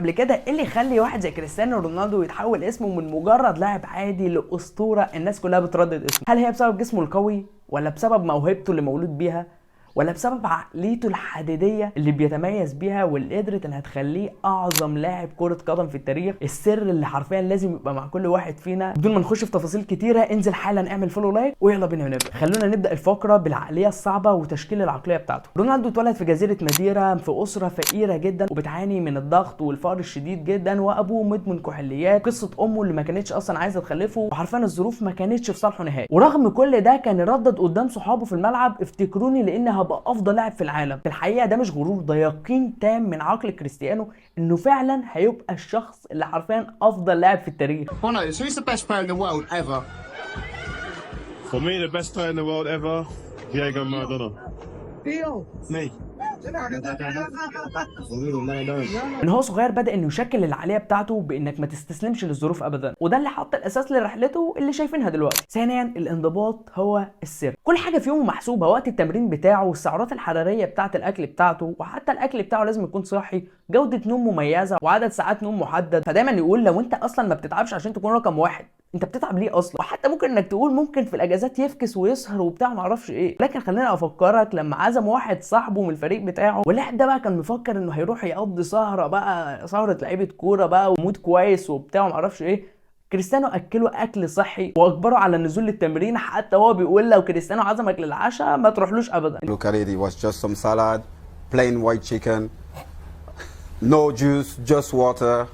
قبل كده ايه اللي يخلي واحد زي كريستيانو رونالدو يتحول اسمه من مجرد لاعب عادي لاسطوره الناس كلها بتردد اسمه؟ هل هي بسبب جسمه القوي، ولا بسبب موهبته اللي مولود بيها، ولا بسبب عقليته الحديديه اللي بيتميز بيها واللي قدرت انها تخليه اعظم لاعب كره قدم في التاريخ؟ السر اللي حرفيا لازم يبقى مع كل واحد فينا. بدون ما نخش في تفاصيل كتيره، انزل حالا اعمل فولو لايك ويلا بينا نبدا. خلونا نبدا الفقره بالعقليه الصعبه وتشكيل العقليه بتاعته. رونالدو اتولد في جزيره ماديرا في اسره فقيره جدا وبتعاني من الضغط والفقر الشديد جدا، وابوه مدمن كحوليات. قصه امه اللي ما كانتش اصلا عايزه تخلفه، وحرفيا الظروف ما كانتش في صالحه نهائي. ورغم كل ده كان يردد قدام صحابه في الملعب: افتكروني لان هبقى افضل لاعب في العالم. في الحقيقه ده مش غرور، ده يقين تام من عقل كريستيانو انه فعلا هيبقى الشخص اللي حرفيا افضل لاعب في التاريخ. Bono, so who's the best player in the world ever? For me, the best player in the world ever, Diego Maradona. Me. من هو صغير بدأ انه يشكل العقليه بتاعته بانك ما تستسلمش للظروف ابدا، وده اللي حط الاساس لرحلته اللي شايفينها دلوقتي. ثانيا، الانضباط هو السر. كل حاجه في يومه محسوبه، وقت التمرين بتاعه والسعرات الحراريه بتاعه الاكل بتاعته، وحتى الاكل بتاعه لازم يكون صحي، جوده نوم مميزه، وعدد ساعات نوم محدد. فدايما يقول لو انت اصلا ما بتتعبش عشان تكون رقم واحد، انت بتتعب ليه اصلا؟ وحتى ممكن انك تقول ممكن في الاجازات يفكس ويسهر وبتاع ما اعرفش ايه، لكن خليني افكرك لما عزم واحد صاحبه من الفريق بتاعه، واللاعب ده بقى كان مفكر انه هيروح يقضي سهره بقى، سهره لعيبه كوره بقى ومود كويس وبتاع ما اعرفش ايه. كريستيانو اكله اكل صحي واجبره على النزول للتمرين، حتى هو بيقول لو كريستيانو عزمك للعشاء ما تروحلوش ابدا. Look at it, it was just some salad, plain white chicken, no juice, just water.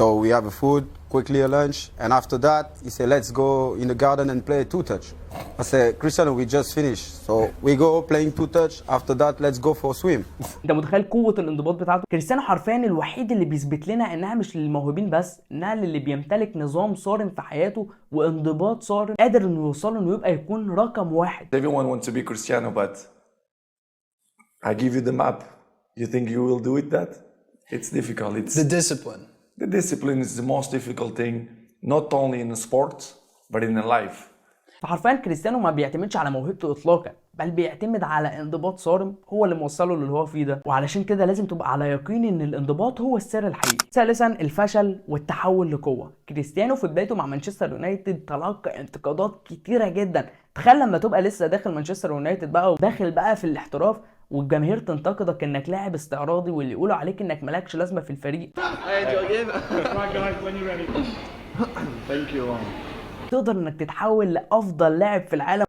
So we have a food, quickly a lunch, and after that he said let's go in the garden and play two touch. I said Cristiano, we just finished, so we go playing two touch. After that let's go for a swim. انت متخيل قوه الانضباط بتاعته؟ كريستيانو حرفيا الوحيد اللي بيثبت لنا انها مش للموهوبين بس، انها للي بيمتلك نظام صارم في حياته وانضباط صارم قادر انه يوصله انه يبقى يكون رقم واحد. Everyone wants to be Cristiano, but I give you the map. You think you will do it that? It's difficult. It's The discipline. the discipline is the most difficult thing, not only in the sports, but in the life. فحرفيا كريستيانو ما بيعتمدش على موهبته اطلاقا، بل بيعتمد على انضباط صارم هو اللي موصله للي هو فيه ده، وعلشان كده لازم تبقى على يقين ان الانضباط هو السر الحقيقي. ثالثا، الفشل والتحول لقوه. كريستيانو في بدايته مع مانشستر يونايتد تلقى انتقادات كتيره جدا. تخيل لما تبقى لسه داخل مانشستر يونايتد بقى وداخل بقى في الاحتراف، والجماهير تنتقدك انك لاعب استعراضي، واللي يقولوا عليك انك مالكش لازمه في الفريق. تقدر انك تتحول لافضل لاعب في العالم.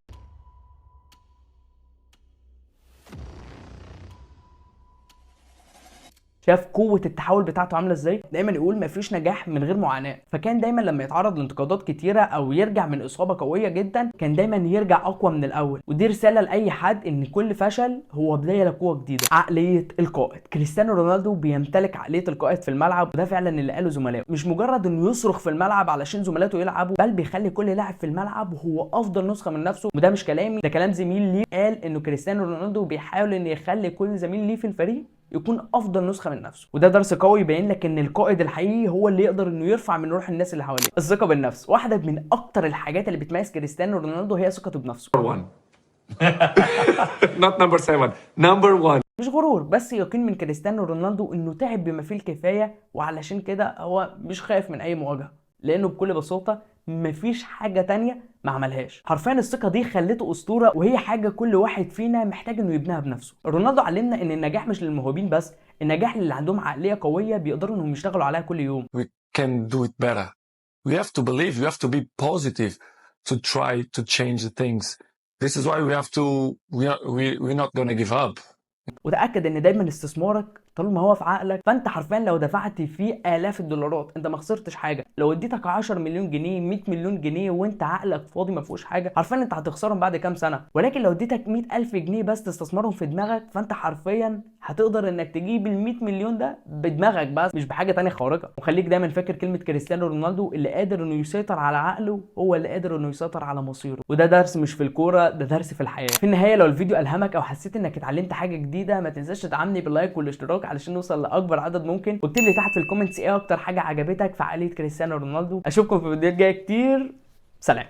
شاف قوه التحول بتاعته عامله ازاي؟ دايما يقول مفيش نجاح من غير معاناه. فكان دايما لما يتعرض لانتقادات كتيره او يرجع من اصابه قويه جدا، كان دايما يرجع اقوى من الاول. ودي رساله لاي حد ان كل فشل هو بدايه لقوه جديده. عقليه القائد. كريستيانو رونالدو بيمتلك عقليه القائد في الملعب، وده فعلا اللي قاله زملائه. مش مجرد انه يصرخ في الملعب علشان زملاته يلعبوا، بل بيخلي كل لاعب في الملعب هو افضل نسخه من نفسه. وده مش كلامي، ده كلام زميل ليه قال انه كريستيانو رونالدو بيحاول ان يخلي كل زميل ليه في الفريق يكون افضل نسخه من نفسه. وده درس قوي يبين لك ان القائد الحقيقي هو اللي يقدر انه يرفع من روح الناس اللي حواليه. الثقه بالنفس. واحده من اكتر الحاجات اللي بتميز كريستيانو رونالدو هي ثقته بنفسه. Not number 7, number 1. مش غرور، بس يقين من كريستيانو رونالدو انه تعب بما فيه الكفايه، وعلشان كده هو مش خايف من اي مواجهه، لانه بكل بساطه مفيش حاجه تانية ما عملهاش. حرفيا الثقه دي خلته اسطوره، وهي حاجه كل واحد فينا محتاج انه يبنيها بنفسه. رونالدو علمنا ان النجاح مش للموهوبين بس، النجاح للي عندهم عقليه قويه بيقدروا انهم يشتغلوا عليها كل يوم. We can do it better. We have to believe, we have to be positive to try to change the things. This is why we have to, we're not going to give up. وتاكد ان دايما استثمارك طالما هو في عقلك، فانت حرفيا لو دفعت فيه آلاف الدولارات انت ما خسرتش حاجه. لو اديتك 10 مليون جنيه 100 مليون جنيه وانت عقلك فاضي ما فيهوش حاجه، حرفيا انت هتخسرهم بعد كام سنه. ولكن لو اديتك 100,000 جنيه بس تستثمرهم في دماغك، فانت حرفيا هتقدر انك تجيب ال 100 مليون ده بدماغك بس، مش بحاجه تانية خارقه. وخليك دايما فاكر كلمه كريستيانو رونالدو: اللي قادر انه يسيطر على عقله هو اللي قادر انه يسيطر على مصيره. وده درس مش في الكوره، ده درس في الحياه. في النهايه، لو الفيديو الهمك او حسيت انك اتعلمت حاجه جديده، ما تنساش تدعمني باللايك والاشتراك علشان نوصل لاكبر عدد ممكن. واكتب لي تحت في الكومنتس ايه اكتر حاجه عجبتك في عقليه كريستيانو رونالدو. اشوفكم في الفيديوهات الجايه كتير. سلام.